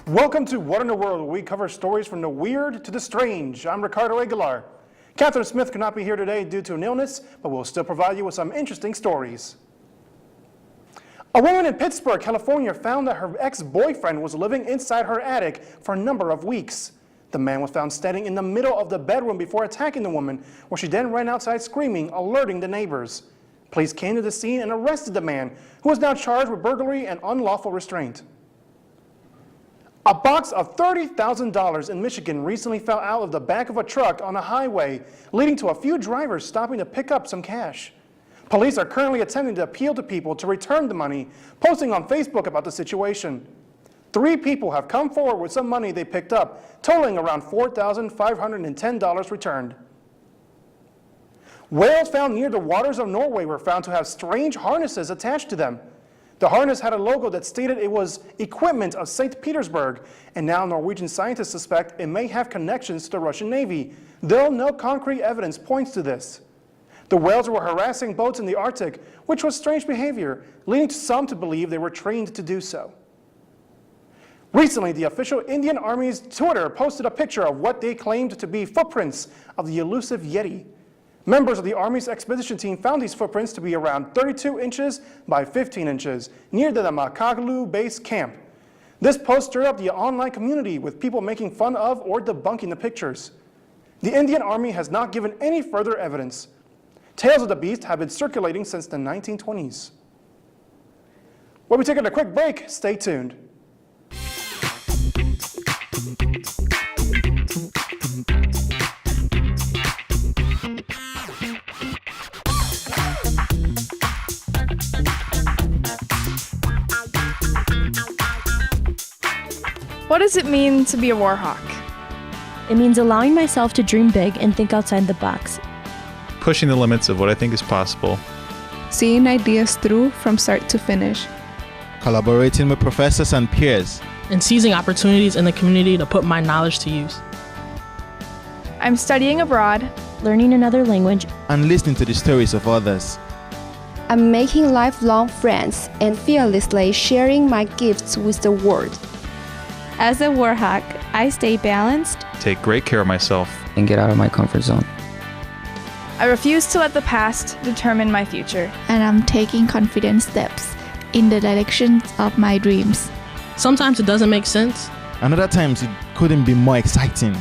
Welcome to What in the World, where we cover stories from the weird to the strange. I'm Ricardo Aguilar. Catherine Smith could not be here today due to an illness, but we'll still provide you with some interesting stories. A woman in Pittsburgh, California found that her ex-boyfriend was living inside her attic for a number of weeks. The man was found standing in the middle of the bedroom before attacking the woman, where she then ran outside screaming, alerting the neighbors. Police came to the scene and arrested the man, who is now charged with burglary and unlawful restraint. A box of $30,000 in Michigan recently fell out of the back of a truck on a highway, leading to a few drivers stopping to pick up some cash. Police are currently attempting to appeal to people to return the money, posting on Facebook about the situation. 3 people have come forward with some money they picked up, totaling around $4,510 returned. Whales found near the waters of Norway were found to have strange harnesses attached to them. The harness had a logo that stated it was equipment of St. Petersburg, and now Norwegian scientists suspect it may have connections to the Russian Navy, though no concrete evidence points to this. The whales were harassing boats in the Arctic, which was strange behavior, leading to some to believe they were trained to do so. Recently, the official Indian Army's Twitter posted a picture of what they claimed to be footprints of the elusive Yeti. Members of the Army's expedition team found these footprints to be around 32 inches by 15 inches near the Makagalu base camp. This post stirred up the online community, with people making fun of or debunking the pictures. The Indian Army has not given any further evidence. Tales of the beast have been circulating since the 1920s. We'll be taking a quick break. Stay tuned. What does it mean to be a war hawk? It means allowing myself to dream big and think outside the box. Pushing the limits of what I think is possible. Seeing ideas through from start to finish. Collaborating with professors and peers. And seizing opportunities in the community to put my knowledge to use. I'm studying abroad, learning another language, and listening to the stories of others. I'm making lifelong friends and fearlessly sharing my gifts with the world. As a war hawk, I stay balanced, take great care of myself, and get out of my comfort zone. I refuse to let the past determine my future. And I'm taking confident steps in the direction of my dreams. Sometimes it doesn't make sense. And other times it couldn't be more exciting.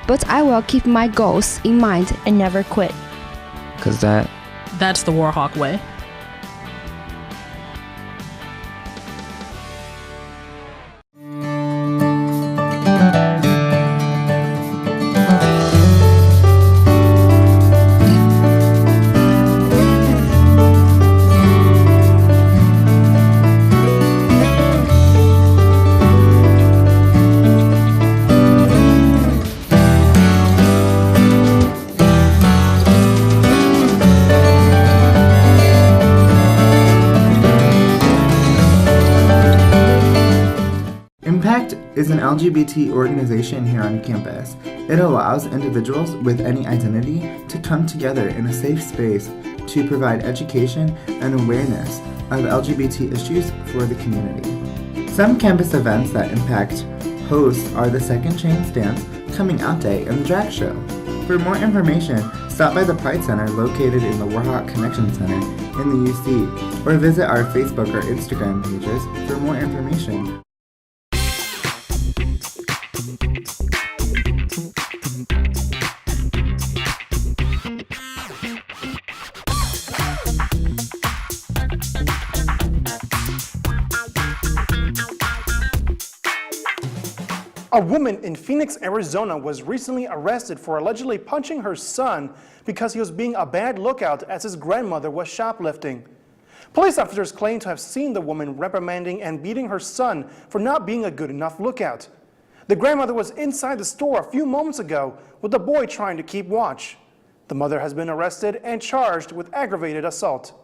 But I will keep my goals in mind and never quit. Because that's the war hawk way. Impact is an LGBT organization here on campus. It allows individuals with any identity to come together in a safe space to provide education and awareness of LGBT issues for the community. Some campus events that Impact hosts are the Second Chance Dance, Coming Out Day, and the Drag Show. For more information, stop by the Pride Center located in the Warhawk Connection Center in the UC, or visit our Facebook or Instagram pages for more information. A woman in Phoenix, Arizona was recently arrested for allegedly punching her son because he was being a bad lookout as his grandmother was shoplifting. Police officers claim to have seen the woman reprimanding and beating her son for not being a good enough lookout. The grandmother was inside the store a few moments ago with the boy trying to keep watch. The mother has been arrested and charged with aggravated assault.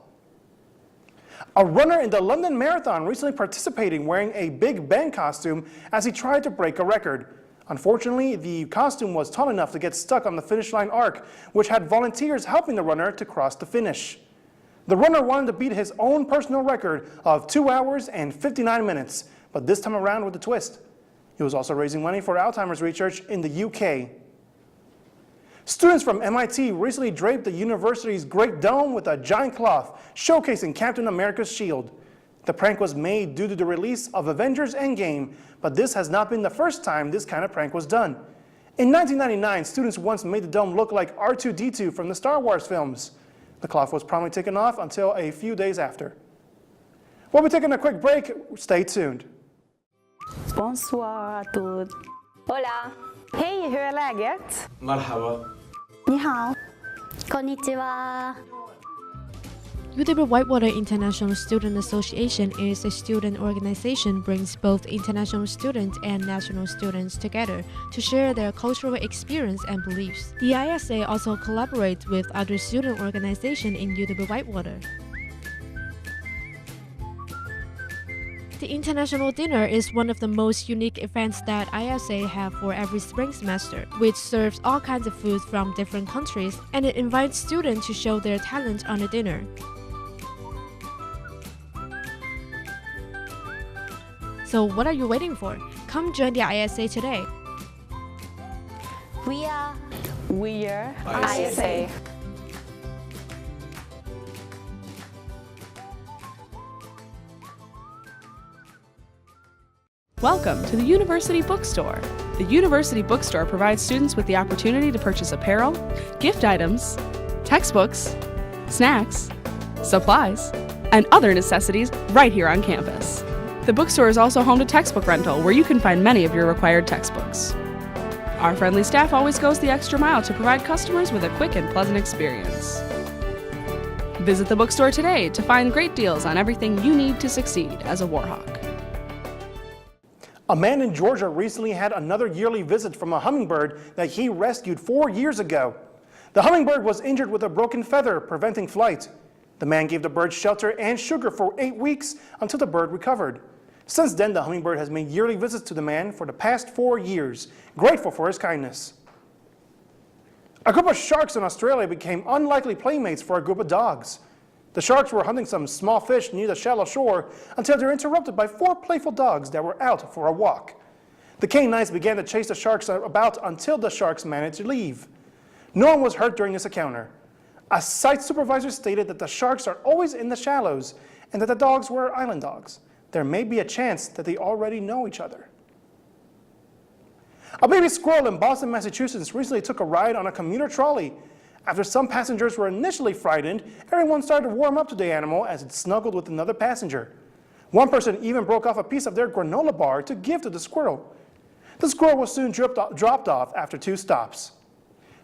A runner in the London Marathon recently participating wearing a Big Ben costume as he tried to break a record. Unfortunately, the costume was tall enough to get stuck on the finish line arc, which had volunteers helping the runner to cross the finish. The runner wanted to beat his own personal record of 2 hours and 59 minutes, but this time around with a twist. He was also raising money for Alzheimer's research in the UK. Students from MIT recently draped the university's Great Dome with a giant cloth showcasing Captain America's shield. The prank was made due to the release of Avengers Endgame, but this has not been the first time this kind of prank was done. In 1999, students once made the dome look like R2-D2 from the Star Wars films. The cloth was promptly taken off until a few days after. We'll be taking a quick break. Stay tuned. Bonsoir à tous. Hola. Hej, hur är läget? Marhaba. Ni hao. Konnichiwa. UWW International Student Association is a student organization brings both international students and national students together to share their cultural experience and beliefs. The ISA also collaborates with other student organizations in UWW. The International Dinner is one of the most unique events that ISA have for every spring semester, which serves all kinds of food from different countries, and it invites students to show their talent on the dinner. So what are you waiting for? Come join the ISA today. We are ISA. Welcome to the University Bookstore. The University Bookstore provides students with the opportunity to purchase apparel, gift items, textbooks, snacks, supplies, and other necessities right here on campus. The bookstore is also home to textbook rental, where you can find many of your required textbooks. Our friendly staff always goes the extra mile to provide customers with a quick and pleasant experience. Visit the bookstore today to find great deals on everything you need to succeed as a Warhawk. A man in Georgia recently had another yearly visit from a hummingbird that he rescued 4 years ago. The hummingbird was injured with a broken feather, preventing flight. The man gave the bird shelter and sugar for 8 weeks until the bird recovered. Since then, the hummingbird has made yearly visits to the man for the past 4 years, grateful for his kindness. A group of sharks in Australia became unlikely playmates for a group of dogs. The sharks were hunting some small fish near the shallow shore until they were interrupted by 4 playful dogs that were out for a walk. The canines began to chase the sharks about until the sharks managed to leave. No one was hurt during this encounter. A site supervisor stated that the sharks are always in the shallows and that the dogs were island dogs. There may be a chance that they already know each other. A baby squirrel in Boston, Massachusetts recently took a ride on a commuter trolley. After some passengers were initially frightened, everyone started to warm up to the animal as it snuggled with another passenger. One person even broke off a piece of their granola bar to give to the squirrel. The squirrel was soon dropped off after 2 stops.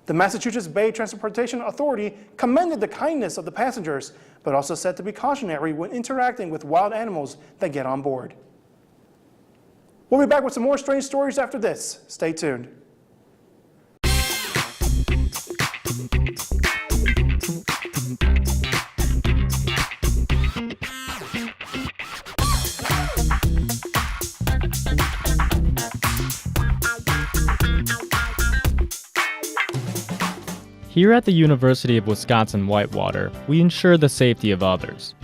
The Massachusetts Bay Transportation Authority commended the kindness of the passengers, but also said to be cautionary when interacting with wild animals that get on board. We'll be back with some more strange stories after this. Stay tuned. Here at the University of Wisconsin-Whitewater, we ensure the safety of others.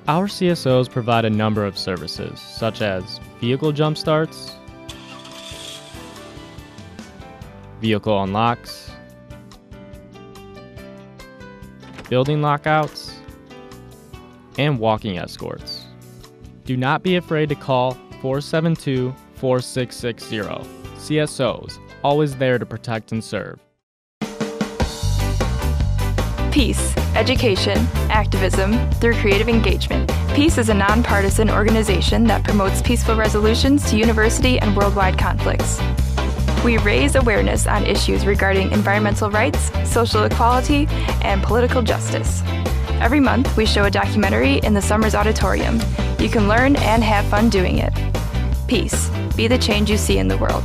Our CSOs provide a number of services, such as vehicle jump starts, vehicle unlocks, building lockouts, and walking escorts. Do not be afraid to call 472-4660. CSOs, always there to protect and serve. Peace, education, activism through creative engagement. Peace is a nonpartisan organization that promotes peaceful resolutions to university and worldwide conflicts. We raise awareness on issues regarding environmental rights, social equality, and political justice. Every month, we show a documentary in the Summers Auditorium. You can learn and have fun doing it. Peace. Be the change you see in the world.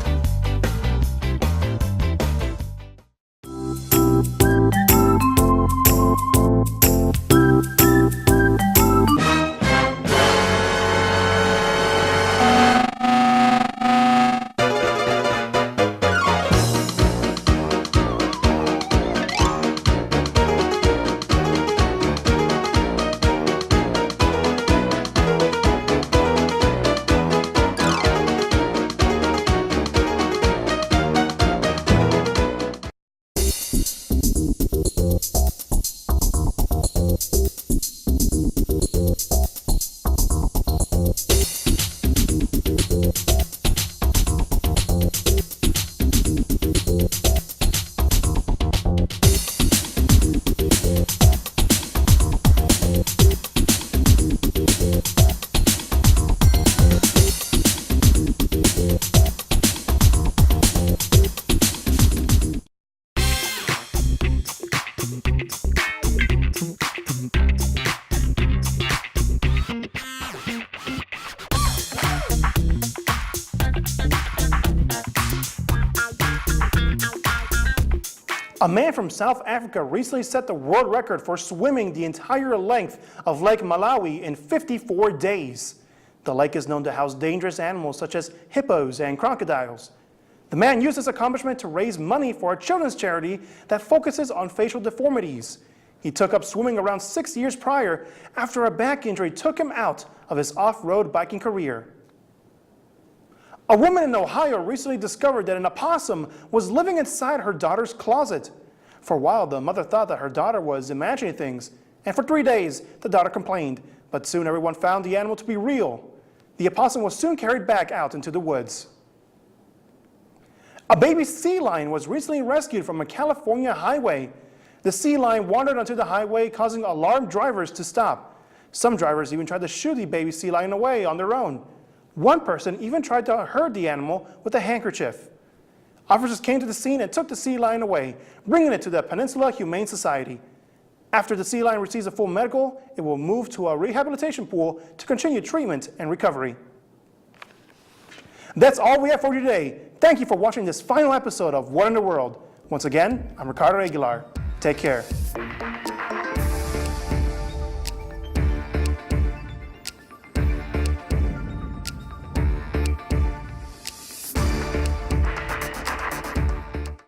A man from South Africa recently set the world record for swimming the entire length of Lake Malawi in 54 days. The lake is known to house dangerous animals such as hippos and crocodiles. The man used this accomplishment to raise money for a children's charity that focuses on facial deformities. He took up swimming around 6 years prior after a back injury took him out of his off-road biking career. A woman in Ohio recently discovered that an opossum was living inside her daughter's closet. For a while, the mother thought that her daughter was imagining things, and for 3 days, the daughter complained, but soon everyone found the animal to be real. The opossum was soon carried back out into the woods. A baby sea lion was recently rescued from a California highway. The sea lion wandered onto the highway, causing alarmed drivers to stop. Some drivers even tried to shoo the baby sea lion away on their own. One person even tried to herd the animal with a handkerchief. Officers came to the scene and took the sea lion away, bringing it to the Peninsula Humane Society. After the sea lion receives a full medical, it will move to a rehabilitation pool to continue treatment and recovery. That's all we have for you today. Thank you for watching this final episode of What in the World. Once again, I'm Ricardo Aguilar. Take care.